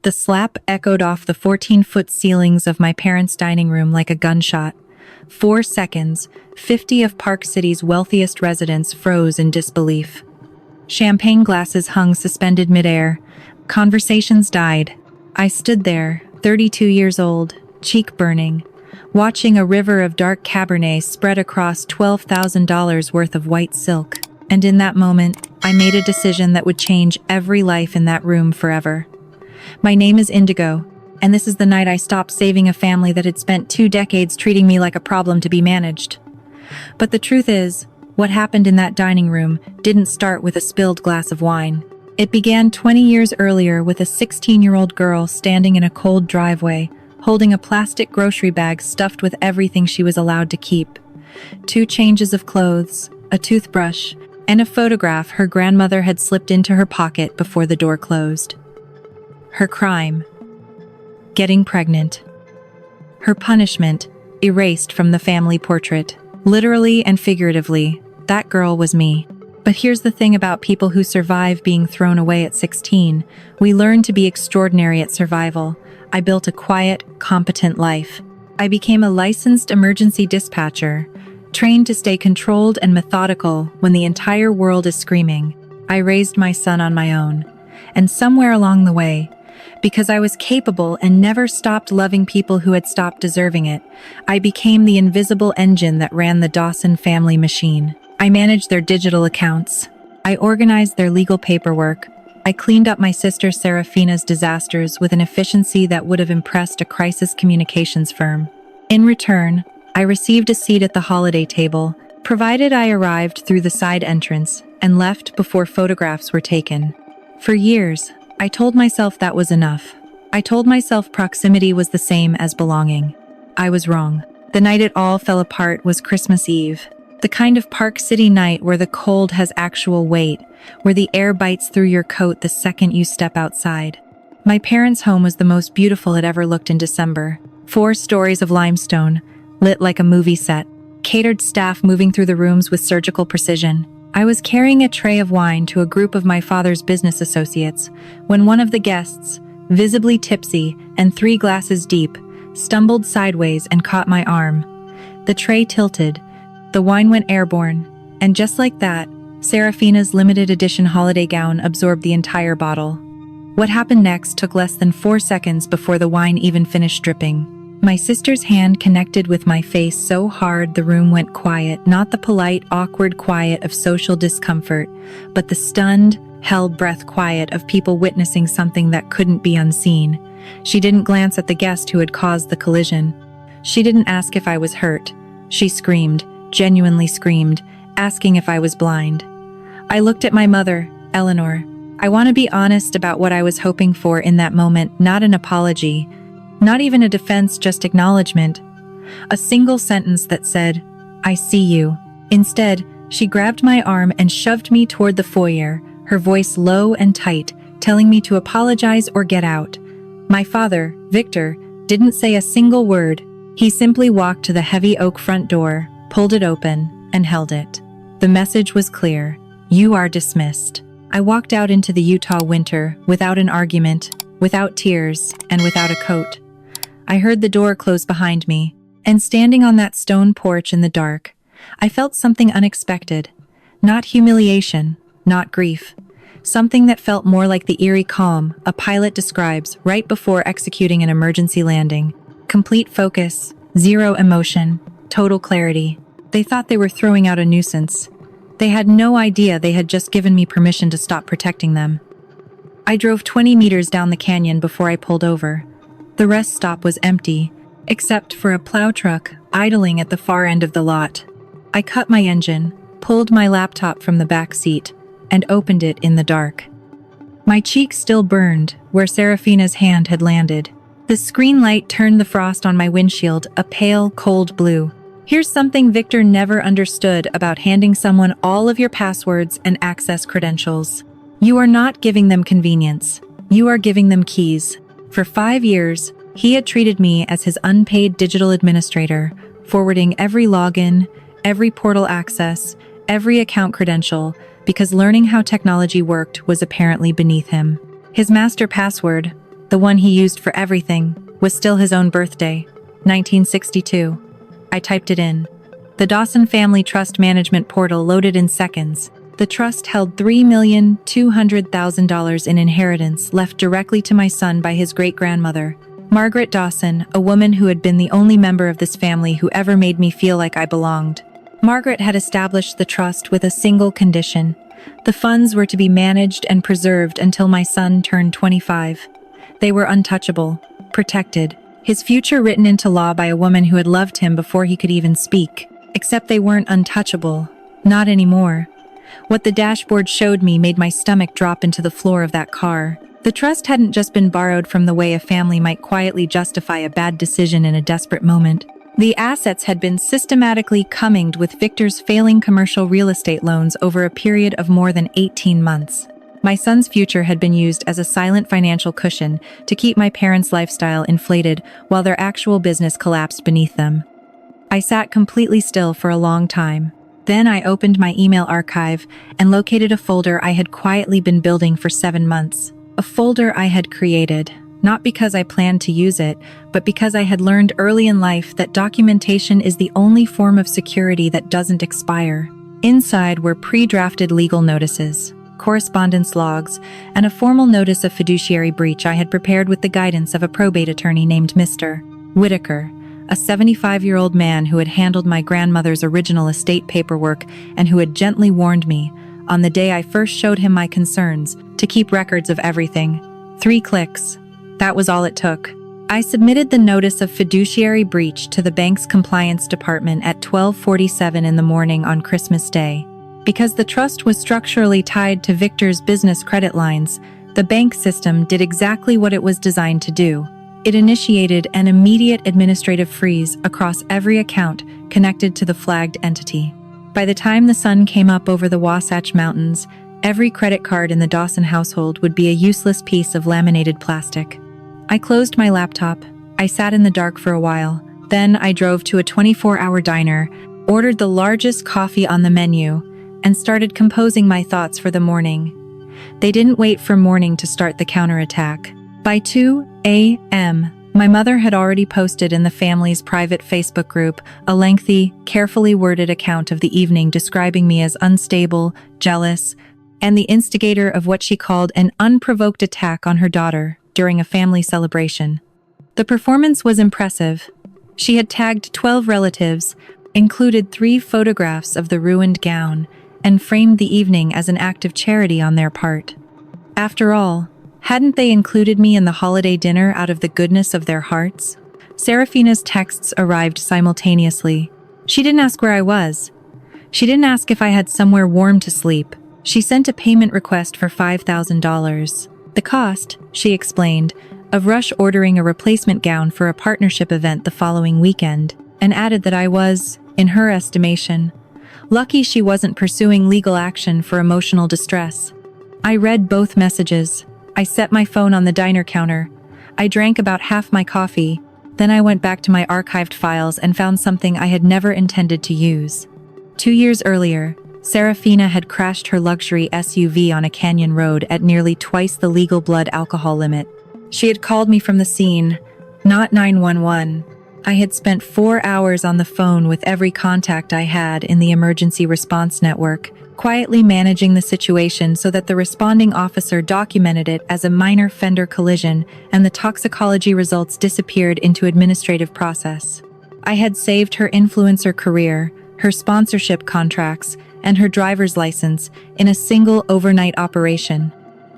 The slap echoed off the 14-foot ceilings of my parents' dining room like a gunshot. 4 seconds, 50 of Park City's wealthiest residents froze in disbelief. Champagne glasses hung suspended midair. Conversations died. I stood there, 32 years old, cheek burning, watching a river of dark Cabernet spread across $12,000 worth of white silk. And in that moment, I made a decision that would change every life in that room forever. My name is Indigo, and this is the night I stopped saving a family that had spent 2 decades treating me like a problem to be managed. But the truth is, what happened in that dining room didn't start with a spilled glass of wine. It began 20 years earlier with a 16-year-old girl standing in a cold driveway, holding a plastic grocery bag stuffed with everything she was allowed to keep. 2 changes of clothes, a toothbrush, and a photograph her grandmother had slipped into her pocket before the door closed. Her crime: getting pregnant. Her punishment: erased from the family portrait. Literally and figuratively, that girl was me. But here's the thing about people who survive being thrown away at 16. We learn to be extraordinary at survival. I built a quiet, competent life. I became a licensed emergency dispatcher, trained to stay controlled and methodical when the entire world is screaming. I raised my son on my own. And somewhere along the way, because I was capable and never stopped loving people who had stopped deserving it, I became the invisible engine that ran the Dawson family machine. I managed their digital accounts. I organized their legal paperwork. I cleaned up my sister Serafina's disasters with an efficiency that would have impressed a crisis communications firm. In return, I received a seat at the holiday table, provided I arrived through the side entrance and left before photographs were taken. For years, I told myself that was enough. I told myself proximity was the same as belonging. I was wrong. The night it all fell apart was Christmas Eve. The kind of Park City night where the cold has actual weight, where the air bites through your coat the second you step outside. My parents' home was the most beautiful it ever looked in December. 4 stories of limestone, lit like a movie set. Catered staff moving through the rooms with surgical precision. I was carrying a tray of wine to a group of my father's business associates when one of the guests, visibly tipsy and 3 glasses deep, stumbled sideways and caught my arm. The tray tilted. The wine went airborne, and just like that, Serafina's limited edition holiday gown absorbed the entire bottle. What happened next took less than 4 seconds before the wine even finished dripping. My sister's hand connected with my face so hard the room went quiet, not the polite, awkward quiet of social discomfort, but the stunned, held breath quiet of people witnessing something that couldn't be unseen. She didn't glance at the guest who had caused the collision. She didn't ask if I was hurt. She screamed, genuinely screamed, asking if I was blind. I looked at my mother, Eleanor. I want to be honest about what I was hoping for in that moment, not an apology, not even a defense, just acknowledgement. A single sentence that said, "I see you." Instead, she grabbed my arm and shoved me toward the foyer, her voice low and tight, telling me to apologize or get out. My father, Victor, didn't say a single word. He simply walked to the heavy oak front door, pulled it open, and held it. The message was clear. You are dismissed. I walked out into the Utah winter, without an argument, without tears, and without a coat. I heard the door close behind me, and standing on that stone porch in the dark, I felt something unexpected. Not humiliation, not grief. Something that felt more like the eerie calm a pilot describes right before executing an emergency landing. Complete focus, zero emotion, total clarity. They thought they were throwing out a nuisance. They had no idea they had just given me permission to stop protecting them. I drove 20 meters down the canyon before I pulled over. The rest stop was empty, except for a plow truck idling at the far end of the lot. I cut my engine, pulled my laptop from the back seat, and opened it in the dark. My cheek still burned where Serafina's hand had landed. The screen light turned the frost on my windshield a pale, cold blue. Here's something Victor never understood about handing someone all of your passwords and access credentials. You are not giving them convenience. You are giving them keys. For 5 years, he had treated me as his unpaid digital administrator, forwarding every login, every portal access, every account credential, because learning how technology worked was apparently beneath him. His master password, the one he used for everything, was still his own birthday, 1962. I typed it in. The Dawson Family Trust Management portal loaded in seconds. The trust held $3,200,000 in inheritance left directly to my son by his great-grandmother, Margaret Dawson, a woman who had been the only member of this family who ever made me feel like I belonged. Margaret had established the trust with a single condition. The funds were to be managed and preserved until my son turned 25. They were untouchable, protected, his future written into law by a woman who had loved him before he could even speak. Except they weren't untouchable. Not anymore. What the dashboard showed me made my stomach drop into the floor of that car. The trust hadn't just been borrowed from the way a family might quietly justify a bad decision in a desperate moment. The assets had been systematically cumminged with Victor's failing commercial real estate loans over a period of more than 18 months. My son's future had been used as a silent financial cushion to keep my parents' lifestyle inflated while their actual business collapsed beneath them. I sat completely still for a long time. Then I opened my email archive and located a folder I had quietly been building for 7 months. A folder I had created, not because I planned to use it, but because I had learned early in life that documentation is the only form of security that doesn't expire. Inside were pre-drafted legal notices, correspondence logs, and a formal notice of fiduciary breach I had prepared with the guidance of a probate attorney named Mr. Whitaker, a 75-year-old man who had handled my grandmother's original estate paperwork and who had gently warned me, on the day I first showed him my concerns, to keep records of everything. 3 clicks. That was all it took. I submitted the notice of fiduciary breach to the bank's compliance department at 12:47 in the morning on Christmas Day. Because the trust was structurally tied to Victor's business credit lines, the bank system did exactly what it was designed to do. It initiated an immediate administrative freeze across every account connected to the flagged entity. By the time the sun came up over the Wasatch Mountains, every credit card in the Dawson household would be a useless piece of laminated plastic. I closed my laptop. I sat in the dark for a while. Then I drove to a 24-hour diner, ordered the largest coffee on the menu, and started composing my thoughts for the morning. They didn't wait for morning to start the counterattack. By 2 a.m., my mother had already posted in the family's private Facebook group a lengthy, carefully worded account of the evening describing me as unstable, jealous, and the instigator of what she called an unprovoked attack on her daughter during a family celebration. The performance was impressive. She had tagged 12 relatives, included 3 photographs of the ruined gown, and framed the evening as an act of charity on their part. After all, hadn't they included me in the holiday dinner out of the goodness of their hearts? Serafina's texts arrived simultaneously. She didn't ask where I was. She didn't ask if I had somewhere warm to sleep. She sent a payment request for $5,000. The cost, she explained, of rush ordering a replacement gown for a partnership event the following weekend, and added that I was, in her estimation, lucky she wasn't pursuing legal action for emotional distress. I read both messages. I set my phone on the diner counter. I drank about half my coffee. Then I went back to my archived files and found something I had never intended to use. 2 years earlier, Serafina had crashed her luxury SUV on a canyon road at nearly twice the legal blood alcohol limit. She had called me from the scene, not 911. I had spent 4 hours on the phone with every contact I had in the emergency response network, quietly managing the situation so that the responding officer documented it as a minor fender collision and the toxicology results disappeared into administrative process. I had saved her influencer career, her sponsorship contracts, and her driver's license in a single overnight operation.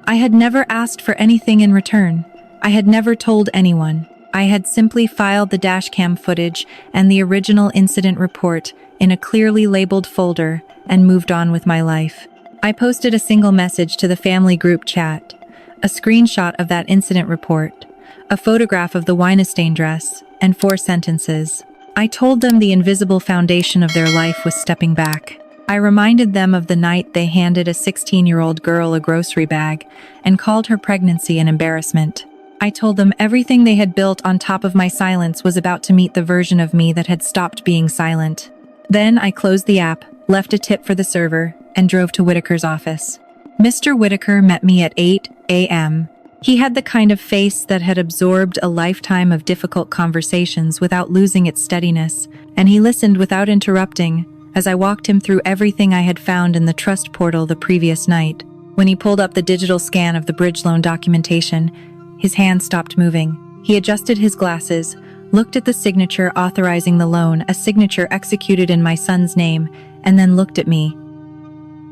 I had never asked for anything in return. I had never told anyone. I had simply filed the dashcam footage and the original incident report in a clearly labeled folder and moved on with my life. I posted a single message to the family group chat, a screenshot of that incident report, a photograph of the Weinstein dress, and 4 sentences. I told them the invisible foundation of their life was stepping back. I reminded them of the night they handed a 16-year-old girl a grocery bag and called her pregnancy an embarrassment. I told them everything they had built on top of my silence was about to meet the version of me that had stopped being silent. Then I closed the app, left a tip for the server, and drove to Whitaker's office. Mr. Whitaker met me at 8 a.m. He had the kind of face that had absorbed a lifetime of difficult conversations without losing its steadiness, and he listened without interrupting as I walked him through everything I had found in the trust portal the previous night. When he pulled up the digital scan of the bridge loan documentation, his hand stopped moving. He adjusted his glasses, looked at the signature authorizing the loan, a signature executed in my son's name, and then looked at me.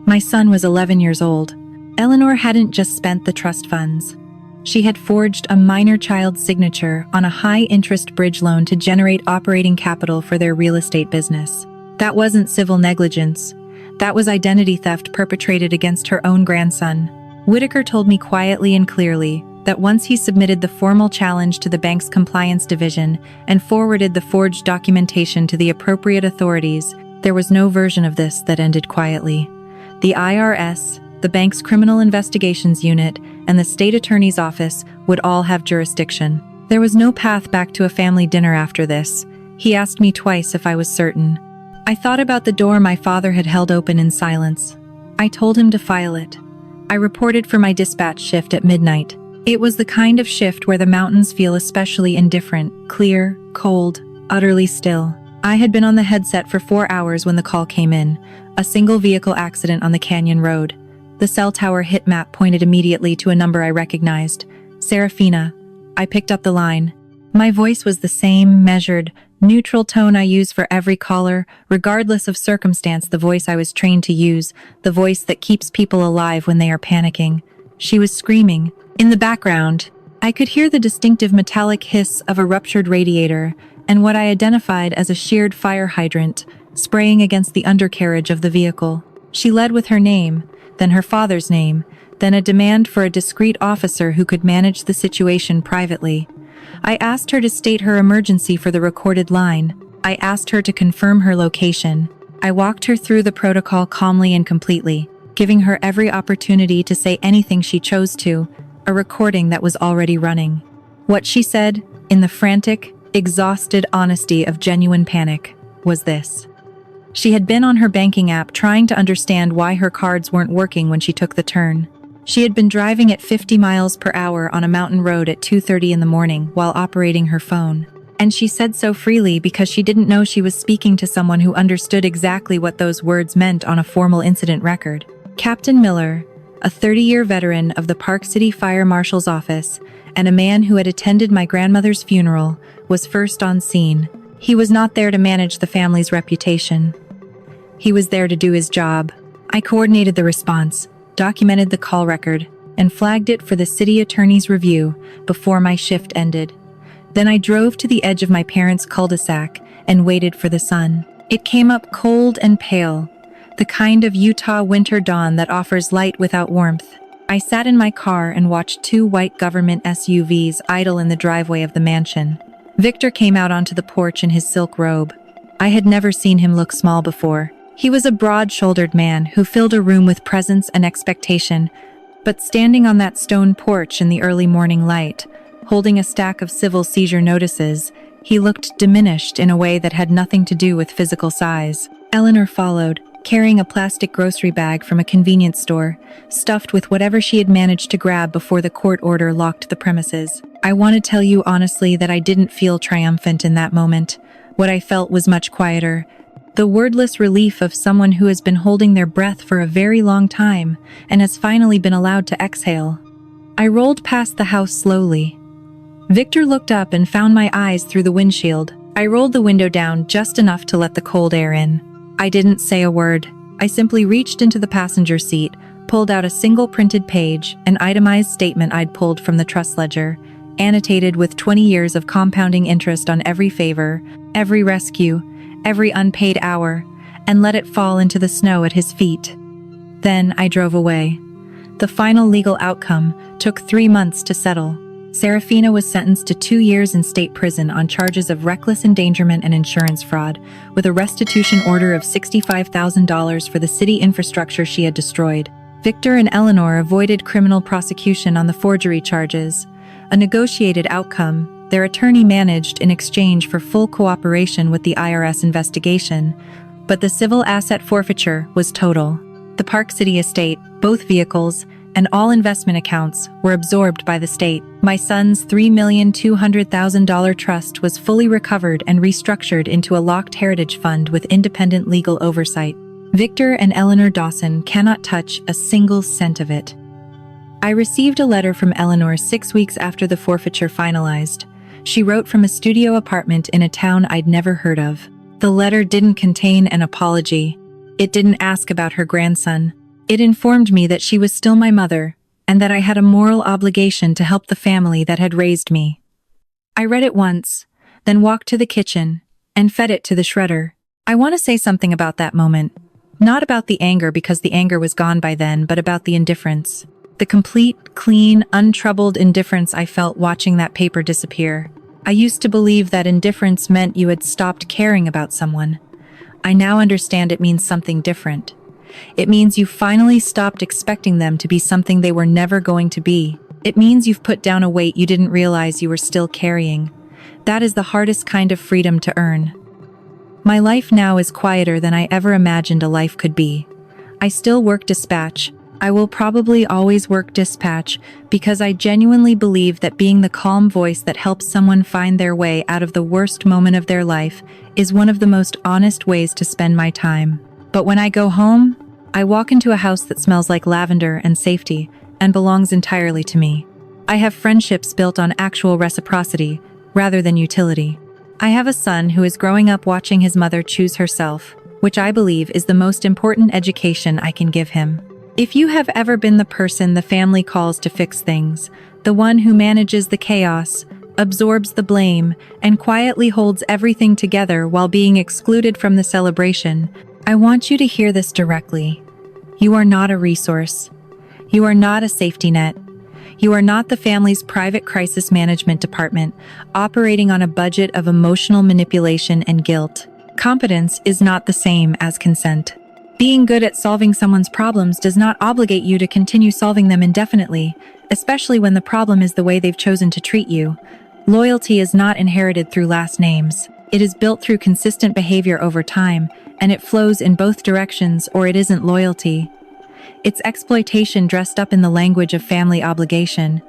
My son was 11 years old. Eleanor hadn't just spent the trust funds. She had forged a minor child's signature on a high-interest bridge loan to generate operating capital for their real estate business. That wasn't civil negligence. That was identity theft perpetrated against her own grandson. Whitaker told me quietly and clearly that once he submitted the formal challenge to the bank's compliance division and forwarded the forged documentation to the appropriate authorities, there was no version of this that ended quietly. The IRS, the bank's criminal investigations unit, and the state attorney's office would all have jurisdiction. There was no path back to a family dinner after this. He asked me twice if I was certain. I thought about the door my father had held open in silence. I told him to file it. I reported for my dispatch shift at midnight. It was the kind of shift where the mountains feel especially indifferent, clear, cold, utterly still. I had been on the headset for 4 hours when the call came in. A single vehicle accident on the canyon road. The cell tower hit map pointed immediately to a number I recognized. Serafina. I picked up the line. My voice was the same, measured, neutral tone I use for every caller, regardless of circumstance, the voice I was trained to use, the voice that keeps people alive when they are panicking. She was screaming. In the background, I could hear the distinctive metallic hiss of a ruptured radiator and what I identified as a sheared fire hydrant spraying against the undercarriage of the vehicle. She led with her name, then her father's name, then a demand for a discreet officer who could manage the situation privately. I asked her to state her emergency for the recorded line. I asked her to confirm her location. I walked her through the protocol calmly and completely, giving her every opportunity to say anything she chose to, a recording that was already running. What she said, in the frantic, exhausted honesty of genuine panic, was this. She had been on her banking app trying to understand why her cards weren't working when she took the turn. She had been driving at 50 miles per hour on a mountain road at 2:30 in the morning while operating her phone. And she said so freely because she didn't know she was speaking to someone who understood exactly what those words meant on a formal incident record. Captain Miller, a 30-year veteran of the Park City Fire Marshal's office, and a man who had attended my grandmother's funeral, was first on scene. He was not there to manage the family's reputation. He was there to do his job. I coordinated the response, documented the call record, and flagged it for the city attorney's review before my shift ended. Then I drove to the edge of my parents' cul-de-sac and waited for the sun. It came up cold and pale, the kind of Utah winter dawn that offers light without warmth. I sat in my car and watched 2 white government SUVs idle in the driveway of the mansion. Victor came out onto the porch in his silk robe. I had never seen him look small before. He was a broad-shouldered man who filled a room with presence and expectation, but standing on that stone porch in the early morning light, holding a stack of civil seizure notices, he looked diminished in a way that had nothing to do with physical size. Eleanor followed, carrying a plastic grocery bag from a convenience store, stuffed with whatever she had managed to grab before the court order locked the premises. I want to tell you honestly that I didn't feel triumphant in that moment. What I felt was much quieter. The wordless relief of someone who has been holding their breath for a very long time and has finally been allowed to exhale. I rolled past the house slowly. Victor looked up and found my eyes through the windshield. I rolled the window down just enough to let the cold air in. I didn't say a word. I simply reached into the passenger seat, pulled out a single printed page, an itemized statement I'd pulled from the trust ledger, annotated with 20 years of compounding interest on every favor, every rescue, every unpaid hour, and let it fall into the snow at his feet. Then I drove away. The final legal outcome took 3 months to settle. Serafina was sentenced to 2 years in state prison on charges of reckless endangerment and insurance fraud, with a restitution order of $65,000 for the city infrastructure she had destroyed. Victor and Eleanor avoided criminal prosecution on the forgery charges, a negotiated outcome their attorney managed in exchange for full cooperation with the IRS investigation, but the civil asset forfeiture was total. The Park City estate, both vehicles, and all investment accounts were absorbed by the state. My son's $3,200,000 trust was fully recovered and restructured into a locked heritage fund with independent legal oversight. Victor and Eleanor Dawson cannot touch a single cent of it. I received a letter from Eleanor 6 weeks after the forfeiture finalized. She wrote from a studio apartment in a town I'd never heard of. The letter didn't contain an apology. It didn't ask about her grandson. It informed me that she was still my mother, and that I had a moral obligation to help the family that had raised me. I read it once, then walked to the kitchen, and fed it to the shredder. I want to say something about that moment. Not about the anger because the anger was gone by then, but about the indifference. The complete, clean, untroubled indifference I felt watching that paper disappear. I used to believe that indifference meant you had stopped caring about someone. I now understand it means something different. It means you finally stopped expecting them to be something they were never going to be. It means you've put down a weight you didn't realize you were still carrying. That is the hardest kind of freedom to earn. My life now is quieter than I ever imagined a life could be. I still work dispatch. I will probably always work dispatch because I genuinely believe that being the calm voice that helps someone find their way out of the worst moment of their life is one of the most honest ways to spend my time. But when I go home, I walk into a house that smells like lavender and safety and belongs entirely to me. I have friendships built on actual reciprocity rather than utility. I have a son who is growing up watching his mother choose herself, which I believe is the most important education I can give him. If you have ever been the person the family calls to fix things, the one who manages the chaos, absorbs the blame, and quietly holds everything together while being excluded from the celebration, I want you to hear this directly. You are not a resource. You are not a safety net. You are not the family's private crisis management department, operating on a budget of emotional manipulation and guilt. Competence is not the same as consent. Being good at solving someone's problems does not obligate you to continue solving them indefinitely, especially when the problem is the way they've chosen to treat you. Loyalty is not inherited through last names. It is built through consistent behavior over time, and it flows in both directions or it isn't loyalty. It's exploitation dressed up in the language of family obligation.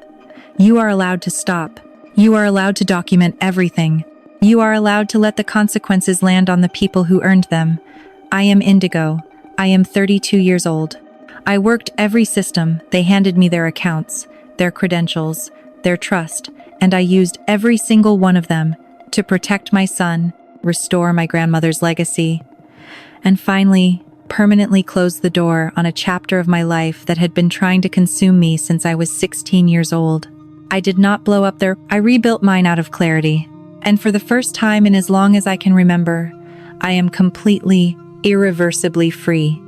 You are allowed to stop. You are allowed to document everything. You are allowed to let the consequences land on the people who earned them. I am Indigo. I am 32 years old. I worked every system. They handed me their accounts, their credentials, their trust, and I used every single one of them to protect my son, restore my grandmother's legacy, and finally, permanently close the door on a chapter of my life that had been trying to consume me since I was 16 years old. I did not blow up I rebuilt mine out of clarity. And for the first time in as long as I can remember, I am completely, irreversibly free.